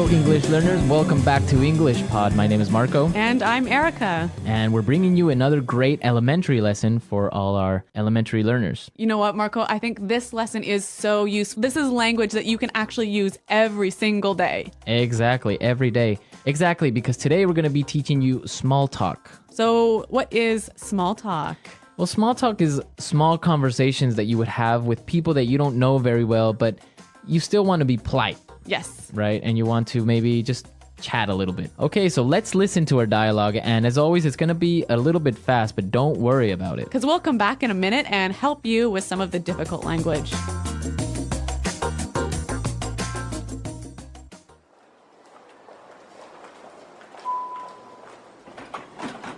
Hello, English learners. Welcome back to English Pod. My name is Marco. And I'm Erica. And we're bringing you another great elementary lesson for all our elementary learners. You know what, Marco? I think this lesson is so useful. This is language that you can actually use every single day. Exactly, every day. Exactly, because today we're going to be teaching you small talk. So, what is small talk? Well, small talk is small conversations that you would have with people that you don't know very well, but you still want to be polite. Yes. Right? And you want to maybe just chat a little bit. Okay, so let's listen to our dialogue. And as always, it's going to be a little bit fast, but don't worry about it. Because we'll come back in a minute and help you with some of the difficult language.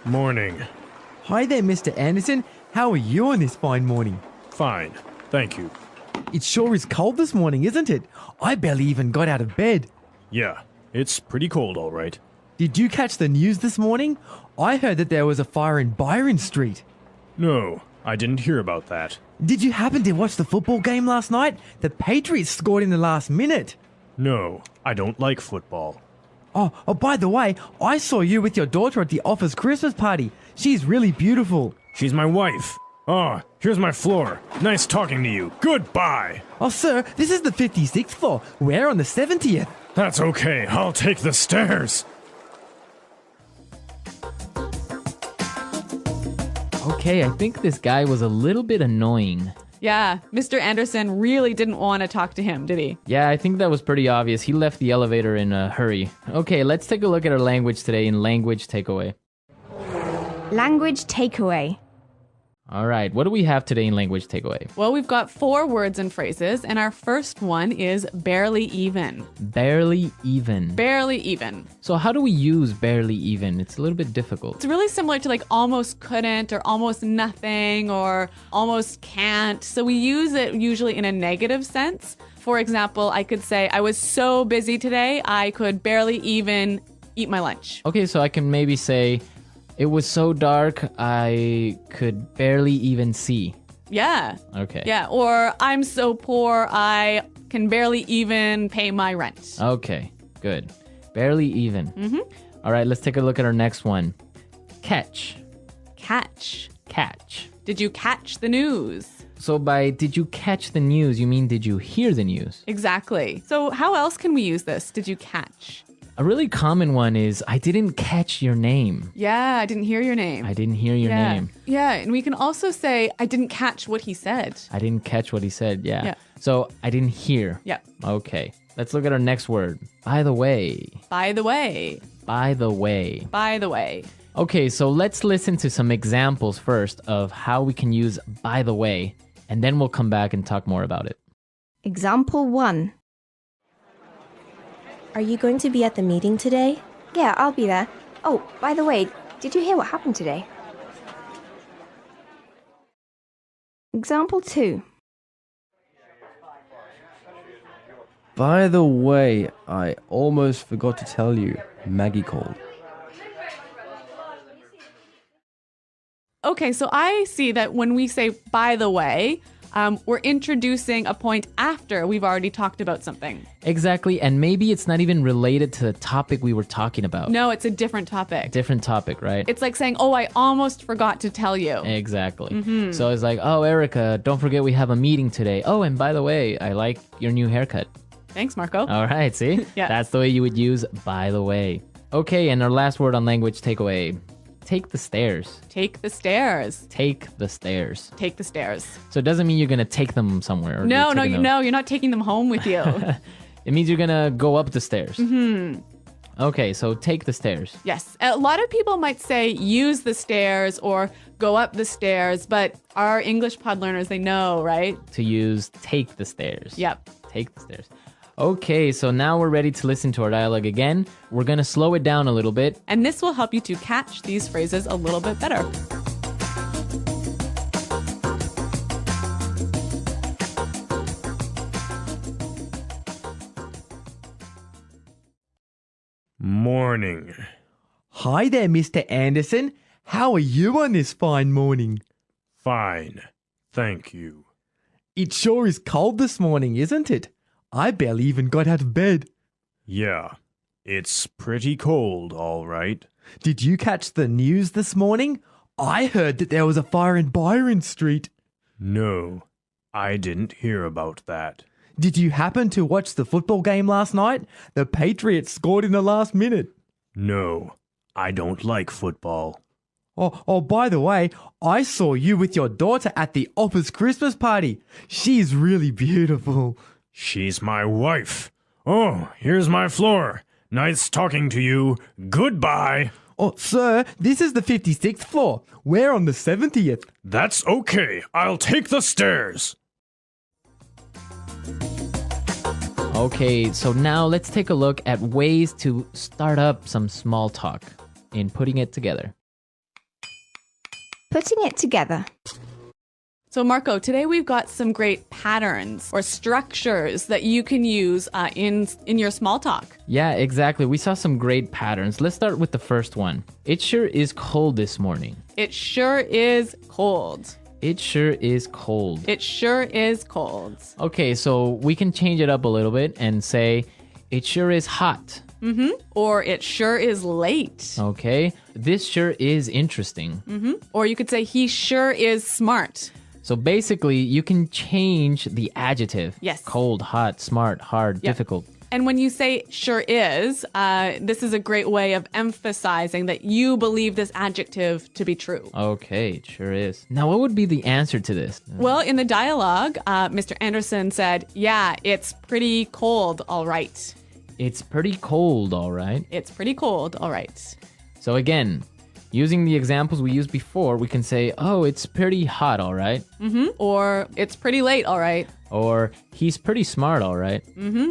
Morning. Hi there, Mr. Anderson. How are you on this fine morning? Fine. Thank you. It sure is cold this morning, isn't it? I barely even got out of bed. Yeah, it's pretty cold, all right. Did you catch the news this morning? I heard that there was a fire in Byron Street. No, I didn't hear about that. Did you happen to watch the football game last night? The Patriots scored in the last minute. No, I don't like football. Oh, by the way, I saw you with your daughter at the office Christmas party. She's really beautiful. She's my wife. Oh, here's my floor. Nice talking to you. Goodbye. Oh, sir, this is the 56th floor. We're on the 70th. That's okay. I'll take the stairs. Okay, I think this guy was a little bit annoying. Yeah, Mr. Anderson really didn't want to talk to him, did he? Yeah, I think that was pretty obvious. He left the elevator in a hurry. Okay, let's take a look at our language today in Language Takeaway. Language takeaway. All right, what do we have today in Language Takeaway? Well, we've got 4 words and phrases, and our first one is barely even. Barely even. Barely even. So how do we use barely even? It's a little bit difficult. It's really similar to like almost couldn't or almost nothing or almost can't. So we use it usually in a negative sense. For example, I could say, I was so busy today, I could barely even eat my lunch. Okay, so I can maybe say, it was so dark, I could barely even see. Yeah. Okay. Yeah. Or I'm so poor, I can barely even pay my rent. Okay, good. Barely even. Mm-hmm. All right, let's take a look at our next one. Catch. Catch. Catch. Did you catch the news? So by did you catch the news, you mean did you hear the news? Exactly. So how else can we use this? Did you catch? A really common one is, I didn't catch your name. Yeah, I didn't hear your name. I didn't hear your name. Yeah, and we can also say, I didn't catch what he said. I didn't catch what he said, yeah. Yeah. So, I didn't hear. Yep. Okay, let's look at our next word. By the way. By the way. By the way. By the way. Okay, so let's listen to some examples first of how we can use by the way, and then we'll come back and talk more about it. Example 1. Are you going to be at the meeting today? Yeah, I'll be there. Oh, by the way, did you hear what happened today? Example 2. By the way, I almost forgot to tell you, Maggie called. Okay, so I see that when we say by the way, we're introducing a point after we've already talked about something. Exactly, and maybe it's not even related to the topic we were talking about. No, it's a different topic. Different topic, right? It's like saying, oh, I almost forgot to tell you. Exactly. Mm-hmm. So it's like, oh, Erica, don't forget we have a meeting today. Oh, and by the way, I like your new haircut. Thanks, Marco. All right, see? Yeah. That's the way you would use by the way. Okay, and our last word on language takeaway. Take the stairs. Take the stairs. Take the stairs. Take the stairs. So it doesn't mean you're going to take them somewhere. No, you're not taking them home with you. It means you're going to go up the stairs. Mm-hmm. Okay, so take the stairs. Yes. A lot of people might say use the stairs or go up the stairs, but our English pod learners, they know, right? To use take the stairs. Yep. Take the stairs. Okay, so now we're ready to listen to our dialogue again. We're going to slow it down a little bit. And this will help you to catch these phrases a little bit better. Morning. Hi there, Mr. Anderson. How are you on this fine morning? Fine. Thank you. It sure is cold this morning, isn't it? I barely even got out of bed. Yeah, It's pretty cold, all right. Did you catch the news this morning? I heard that there was a fire in Byron Street. No, I didn't hear about that. Did you happen to watch the football game last night? The Patriots scored in the last minute. No, I don't like football. Oh, by the way, I saw you with your daughter at the office Christmas party. She's really beautiful. She's my wife. Oh, here's my floor. Nice talking to you. Goodbye. Oh, sir, this is the 56th floor. We're on the 70th. That's okay. I'll take the stairs. Okay, so now let's take a look at ways to start up some small talk in putting it together. Putting it together. So Marco, today we've got some great patterns or structures that you can use in your small talk. Yeah, exactly. We saw some great patterns. Let's start with the first one. It sure is cold this morning. It sure is cold. It sure is cold. It sure is cold. Okay, so we can change it up a little bit and say, it sure is hot. Or it sure is late. Okay, this sure is interesting. Or you could say he sure is smart. So basically, you can change the adjective. Yes. Cold, hot, smart, hard, Yep. difficult. And when you say sure is, this is a great way of emphasizing that you believe this adjective to be true. Okay, it sure is. Now, what would be the answer to this? Well, in the dialogue, Mr. Anderson said, yeah, it's pretty cold, all right. It's pretty cold, all right. It's pretty cold, all right. So again, using the examples we used before, we can say, oh, it's pretty hot, all right. Or it's pretty late, all right. Or he's pretty smart, all right.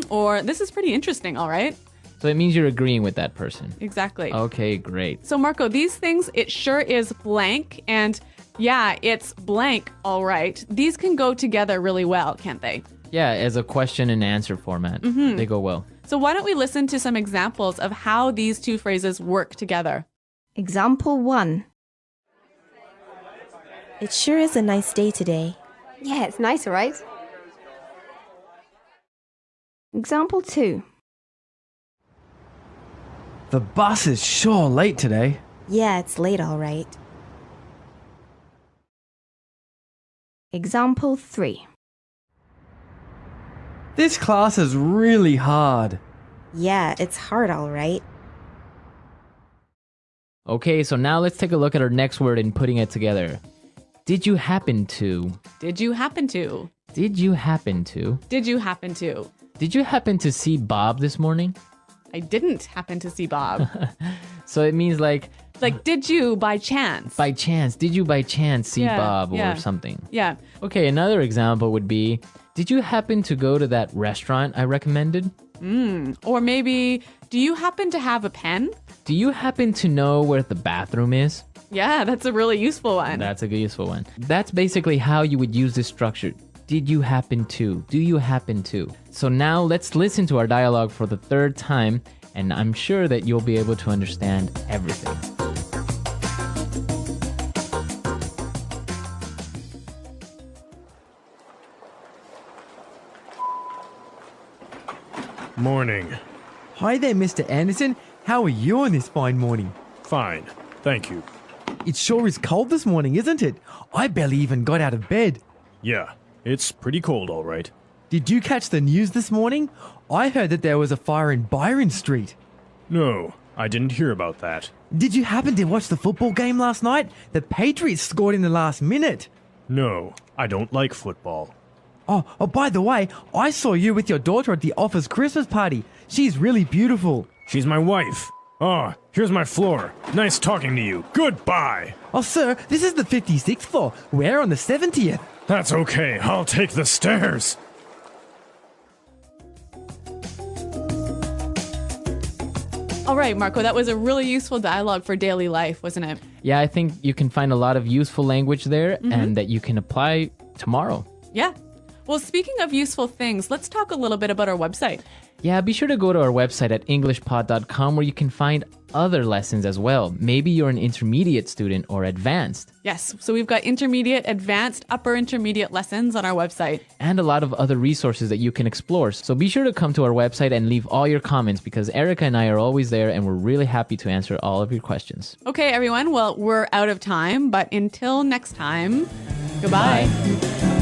Or this is pretty interesting, all right. So it means you're agreeing with that person. Exactly. Okay, great. So, Marco, these things, it sure is blank, and yeah, it's blank, all right. These can go together really well, can't they? Yeah, as a question and answer format, they go well. So why don't we listen to some examples of how these two phrases work together? Example 1. It sure is a nice day today. Yeah, it's nice, right? Example 2. The bus is sure late today. Yeah, it's late, all right. Example 3. This class is really hard. Yeah, it's hard, all right. Okay, so now let's take a look at our next word in putting it together. Did you happen to? Did you happen to? Did you happen to? Did you happen to? Did you happen to see Bob this morning? I didn't happen to see Bob. So it means like, Did you by chance? by chance, did you by chance see Yeah, Bob yeah. or something? Yeah. Okay, another example would be, did you happen to go to that restaurant I recommended? Or maybe, do you happen to have a pen? Do you happen to know where the bathroom is? Yeah, that's a really useful one. That's a good useful one. That's basically how you would use this structure. Did you happen to? Do you happen to? So now let's listen to our dialogue for the third time, and I'm sure that you'll be able to understand everything. Morning. Hi there, Mr. Anderson. How are you on this fine morning? Fine. Thank you. It sure is cold this morning, isn't it? I barely even got out of bed. Yeah, it's pretty cold, all right. Did you catch the news this morning? I heard that there was a fire in Byron Street. No, I didn't hear about that. Did you happen to watch the football game last night? The Patriots scored in the last minute. No, I don't like football. Oh, by the way, I saw you with your daughter at the office Christmas party. She's really beautiful. She's my wife. Oh, here's my floor. Nice talking to you. Goodbye. Oh, sir, this is the 56th floor. We're on the 70th. That's okay. I'll take the stairs. All right, Marco, that was a really useful dialogue for daily life, wasn't it? Yeah, I think you can find a lot of useful language there and that you can apply tomorrow. Yeah. Well, speaking of useful things, let's talk a little bit about our website. Yeah, be sure to go to our website at englishpod.com where you can find other lessons as well. Maybe you're an intermediate student or advanced. Yes, so we've got intermediate, advanced, upper intermediate lessons on our website. And a lot of other resources that you can explore. So be sure to come to our website and leave all your comments because Erica and I are always there and we're really happy to answer all of your questions. Okay, everyone. Well, we're out of time, but until next time, goodbye. Bye.